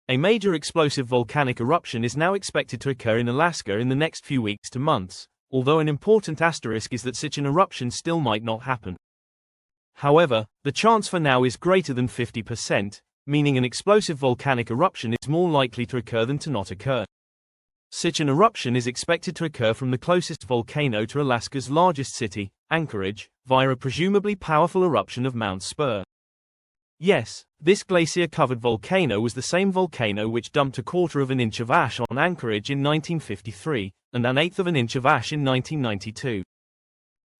A major explosive volcanic eruption is now expected to occur in Alaska in the next few weeks to months, although an important asterisk is that such an eruption still might not happen. However, the chance for now is greater than 50%, meaning an explosive volcanic eruption is more likely to occur than to not occur. Such an eruption is expected to occur from the closest volcano to Alaska's largest city, Anchorage, via a presumably powerful eruption of Mount Spurr. Yes, this glacier-covered volcano was the same volcano which dumped a quarter of an inch of ash on Anchorage in 1953, and an eighth of an inch of ash in 1992.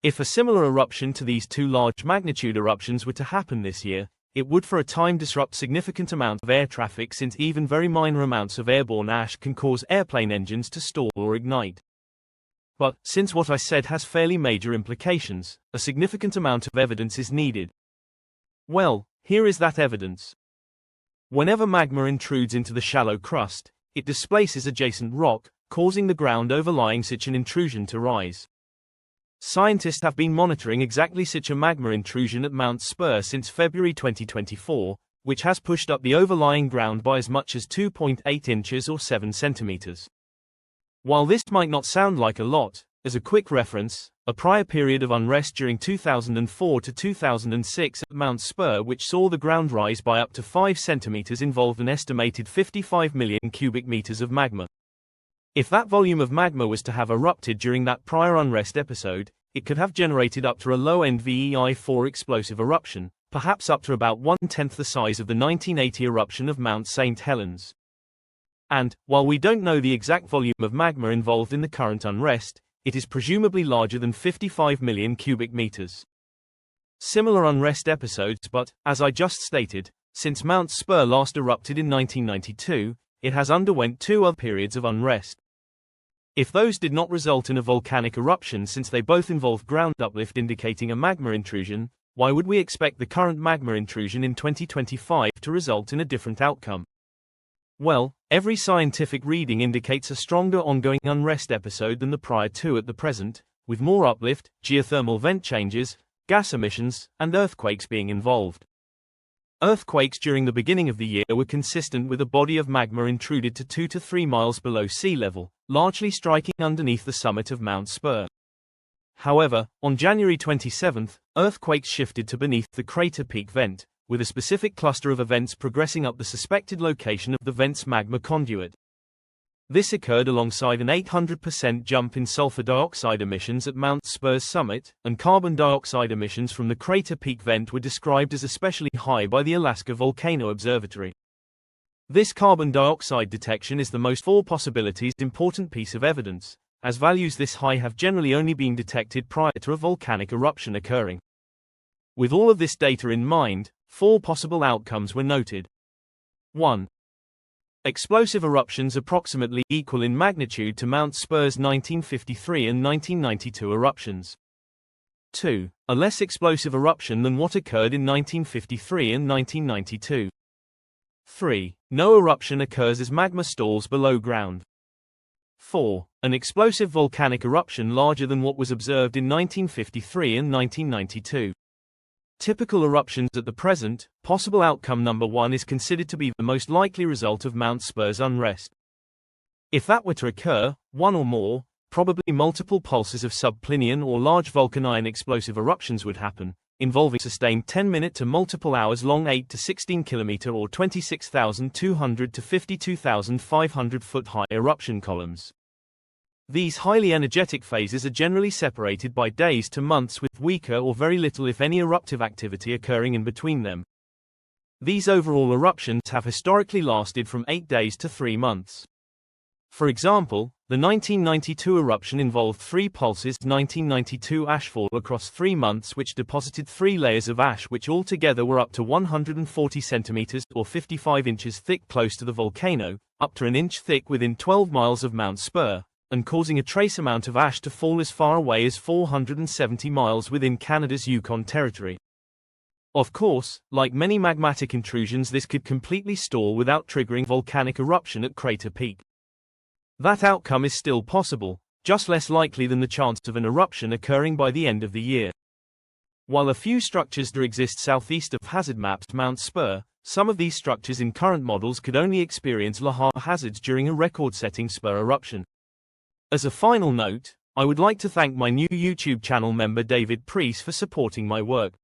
If a similar eruption to these two large magnitude eruptions were to happen this year, it would for a time disrupt significant amount of air traffic, since even very minor amounts of airborne ash can cause airplane engines to stall or ignite. But, since what I said has fairly major implications, a significant amount of evidence is needed. Well, here is that evidence. Whenever magma intrudes into the shallow crust, it displaces adjacent rock, causing the ground overlying such an intrusion to rise. Scientists have been monitoring exactly such a magma intrusion at Mount Spurr since February 2024, which has pushed up the overlying ground by as much as 2.8 inches or 7 centimeters. While this might not sound like a lot, as a quick reference, a prior period of unrest during 2004 to 2006 at Mount Spurr, which saw the ground rise by up to 5 centimeters, involved an estimated 55 million cubic meters of magma. If that volume of magma was to have erupted during that prior unrest episode, it could have generated up to a low-end VEI-4 explosive eruption, perhaps up to about 1/10 the size of the 1980 eruption of Mount St. Helens. And, while we don't know the exact volume of magma involved in the current unrest, it is presumably larger than 55 million cubic meters. Similar unrest episodes, but, as I just stated, since Mount Spurr last erupted in 1992, it has underwent 2 other periods of unrest. If those did not result in a volcanic eruption, since they both involved ground uplift indicating a magma intrusion, why would we expect the current magma intrusion in 2025 to result in a different outcome? Well, every scientific reading indicates a stronger ongoing unrest episode than the prior 2 at the present, with more uplift, geothermal vent changes, gas emissions, and earthquakes being involved. Earthquakes during the beginning of the year were consistent with a body of magma intruded to 2 to 3 miles below sea level, largely striking underneath the summit of Mount Spurr. However, on January 27, earthquakes shifted to beneath the crater peak vent, with a specific cluster of events progressing up the suspected location of the vent's magma conduit. This occurred alongside an 800% jump in sulfur dioxide emissions at Mount Spurr's summit, and carbon dioxide emissions from the crater peak vent were described as especially high by the Alaska Volcano Observatory. This carbon dioxide detection is the most, for possibilities, important piece of evidence, as values this high have generally only been detected prior to a volcanic eruption occurring. With all of this data in mind, 4 possible outcomes were noted. 1. Explosive eruptions approximately equal in magnitude to Mount Spurr's 1953 and 1992 eruptions. 2. A less explosive eruption than what occurred in 1953 and 1992. 3. No eruption occurs as magma stalls below ground. 4. An explosive volcanic eruption larger than what was observed in 1953 and 1992. Typical eruptions at the present, possible outcome number 1 is considered to be the most likely result of Mount Spurr's unrest. If that were to occur, 1 or more, probably multiple pulses of subplinian or large volcanion explosive eruptions would happen, involving sustained 10-minute to multiple hours long 8 to 16 km or 26,200 to 52,500 foot high eruption columns. These highly energetic phases are generally separated by days to months, with weaker or very little if any eruptive activity occurring in between them. These overall eruptions have historically lasted from 8 days to 3 months. For example, the 1992 eruption involved 3 pulses, 1992 ashfall across 3 months, which deposited 3 layers of ash which altogether were up to 140 centimeters or 55 inches thick close to the volcano, up to an inch thick within 12 miles of Mount Spurr, and causing a trace amount of ash to fall as far away as 470 miles within Canada's Yukon Territory. Of course, like many magmatic intrusions, this could completely stall without triggering volcanic eruption at crater peak. That outcome is still possible, just less likely than the chance of an eruption occurring by the end of the year. While a few structures do exist southeast of hazard mapped Mount Spurr, some of these structures in current models could only experience Lahar hazards during a record-setting Spurr eruption. As a final note, I would like to thank my new YouTube channel member David Preece for supporting my work.